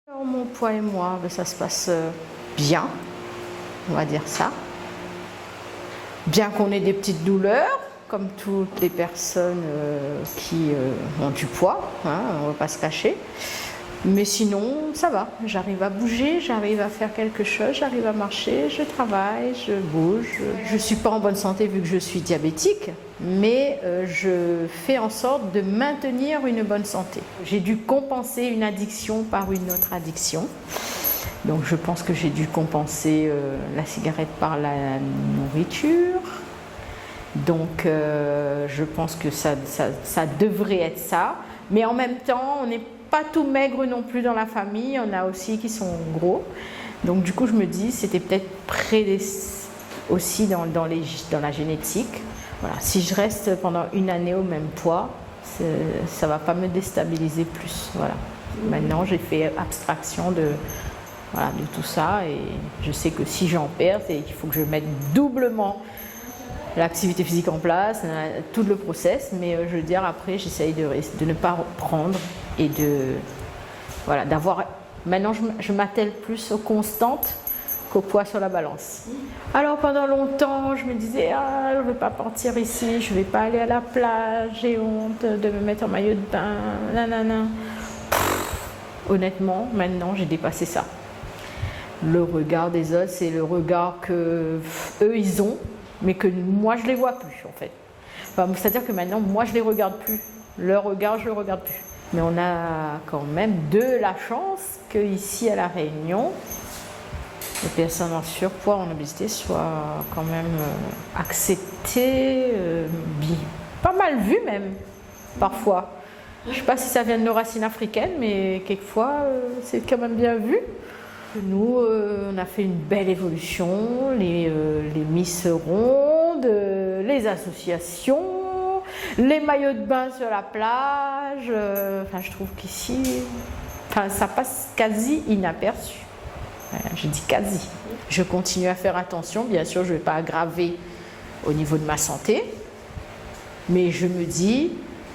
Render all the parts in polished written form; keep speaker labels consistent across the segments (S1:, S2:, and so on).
S1: Alors, mon poids et moi, ça se passe bien, on va dire ça. Bien qu'on ait des petites douleurs, comme toutes les personnes qui ont du poids, hein, on ne va pas se cacher. Mais sinon, ça va, j'arrive à bouger, j'arrive à faire quelque chose, j'arrive à marcher, je travaille, je bouge. Je ne suis pas en bonne santé vu que je suis diabétique, mais je fais en sorte de maintenir une bonne santé. J'ai dû compenser une addiction par une autre addiction. Donc je pense que j'ai dû compenser la cigarette par la nourriture. Donc je pense que ça devrait être ça. Mais en même temps, on n'est pas tout maigre non plus dans la famille. On a aussi qui sont gros. Donc du coup, je me dis, c'était peut-être aussi dans la génétique. Voilà. Si je reste pendant une année au même poids, ça ne va pas me déstabiliser plus. Voilà. Maintenant, j'ai fait abstraction de tout ça et je sais que si j'en perds, il faut que je mette doublement l'activité physique en place, tout le process, mais je veux dire après j'essaye de ne pas prendre et d'avoir. Maintenant je m'attelle plus aux constantes qu'au poids sur la balance. Alors pendant longtemps je me disais je ne vais pas partir ici, je ne vais pas aller à la plage, j'ai honte de me mettre en maillot de bain, nanana. Honnêtement maintenant j'ai dépassé ça. Le regard des autres, c'est le regard que eux ils ont, mais que moi je les vois plus en fait. Enfin, c'est-à-dire que maintenant moi je les regarde plus. Leur regard je le regarde plus. Mais on a quand même de la chance qu'ici à La Réunion, les personnes en surpoids, en obésité soient quand même acceptées, pas mal vues même, parfois. Je ne sais pas si ça vient de nos racines africaines, mais quelquefois c'est quand même bien vu. Nous, on a fait une belle évolution, les Miss Rondes, les associations, les maillots de bain sur la plage. Je trouve qu'ici, ça passe quasi inaperçu. Je dis quasi. Je continue à faire attention, bien sûr, je ne vais pas aggraver au niveau de ma santé, mais je me dis,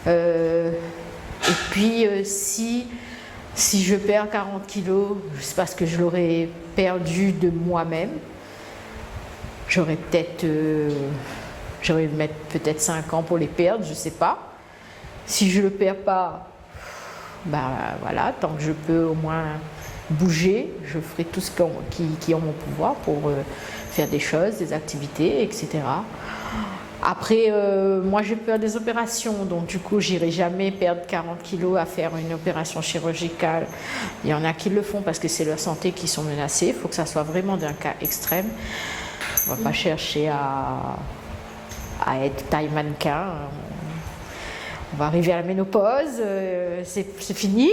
S1: et puis si je perds 40 kilos, c'est parce que je l'aurais perdu de moi-même. J'aurais mettre peut-être 5 ans pour les perdre, je ne sais pas. Si je ne le perds pas, voilà, tant que je peux au moins bouger, je ferai tout ce qui est en mon pouvoir pour faire des choses, des activités, etc. Après, moi j'ai peur des opérations, donc du coup j'irai jamais perdre 40 kilos à faire une opération chirurgicale. Il y en a qui le font parce que c'est leur santé qui sont menacées, il faut que ça soit vraiment d'un cas extrême. On ne va pas chercher à être taille mannequin. On va arriver à la ménopause, c'est fini.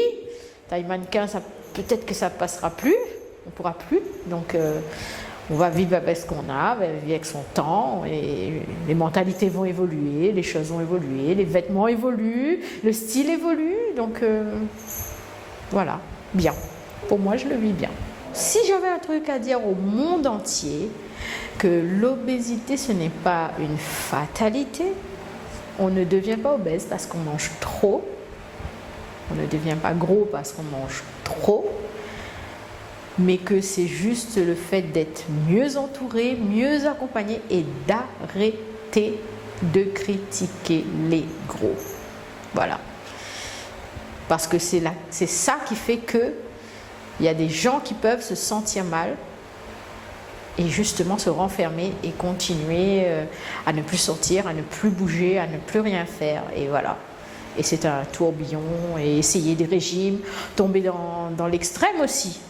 S1: Taille mannequin, peut-être que ça ne passera plus, on ne pourra plus. Donc on va vivre avec ce qu'on a, vivre avec son temps, et les mentalités vont évoluer, les choses vont évoluer, les vêtements évoluent, le style évolue, donc voilà, bien. Pour moi, je le vis bien. Si j'avais un truc à dire au monde entier, que l'obésité, ce n'est pas une fatalité, on ne devient pas obèse parce qu'on mange trop, on ne devient pas gros parce qu'on mange trop, mais que c'est juste le fait d'être mieux entouré, mieux accompagné et d'arrêter de critiquer les gros. Voilà. Parce que c'est ça qui fait qu'il y a des gens qui peuvent se sentir mal et justement se renfermer et continuer à ne plus sortir, à ne plus bouger, à ne plus rien faire. Et voilà. Et c'est un tourbillon, et essayer des régimes, tomber dans l'extrême aussi.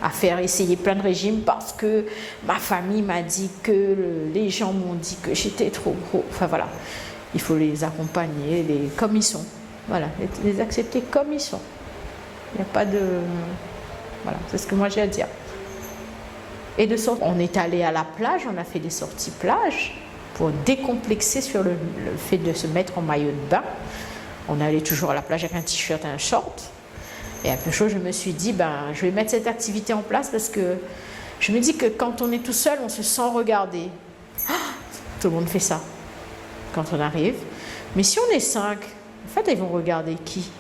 S1: À essayer plein de régimes parce que ma famille m'a dit, que les gens m'ont dit que j'étais trop gros. Enfin voilà, il faut les accompagner comme ils sont. Voilà, les accepter comme ils sont. Il n'y a pas de... Voilà, c'est ce que moi j'ai à dire. Et on est allé à la plage, on a fait des sorties plage pour décomplexer sur le fait de se mettre en maillot de bain. On allait toujours à la plage avec un t-shirt et un short. Et après chose, je me suis dit, je vais mettre cette activité en place parce que je me dis que quand on est tout seul, on se sent regardé. Tout le monde fait ça quand on arrive. Mais si on est 5, en fait, ils vont regarder qui?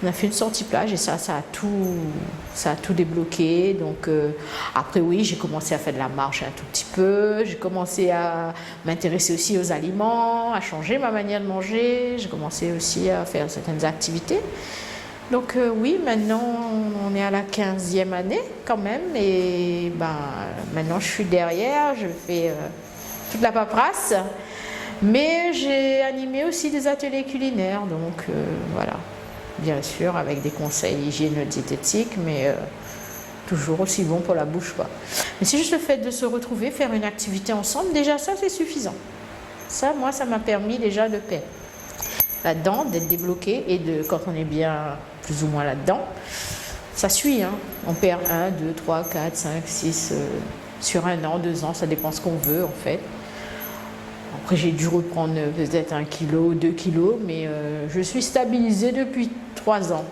S1: On a fait une sortie plage et ça a tout débloqué. Donc après oui, j'ai commencé à faire de la marche un tout petit peu. J'ai commencé à m'intéresser aussi aux aliments, à changer ma manière de manger. J'ai commencé aussi à faire certaines activités. Donc oui, maintenant on est à la 15e année quand même. Et ben, maintenant je suis derrière, je fais toute la paperasse. Mais j'ai animé aussi des ateliers culinaires. Donc voilà. Bien sûr, avec des conseils hygiéno-diététiques, mais toujours aussi bon pour la bouche, quoi. Mais c'est juste le fait de se retrouver, faire une activité ensemble, déjà ça c'est suffisant. Ça, moi, ça m'a permis déjà de perdre là-dedans, d'être débloqué et quand on est bien plus ou moins là-dedans, ça suit, hein. On perd 1, 2, 3, 4, 5, 6 sur 1 an, 2 ans, ça dépend ce qu'on veut en fait. Après, j'ai dû reprendre peut-être 1 kilo, 2 kilos, mais je suis stabilisée depuis 3 ans.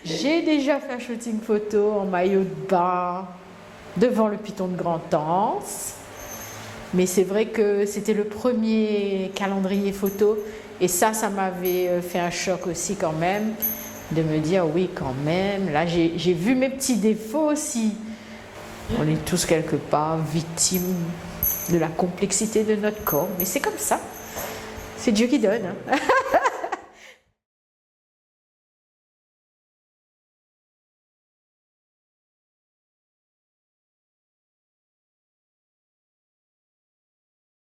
S1: J'ai déjà fait un shooting photo en maillot de bain devant le Piton de Grand-Anse. Mais c'est vrai que c'était le premier calendrier photo. Et ça m'avait fait un choc aussi quand même, de me dire oui quand même. Là, j'ai vu mes petits défauts aussi. On est tous quelque part victimes de la complexité de notre corps. Mais c'est comme ça. C'est Dieu qui donne. Hein.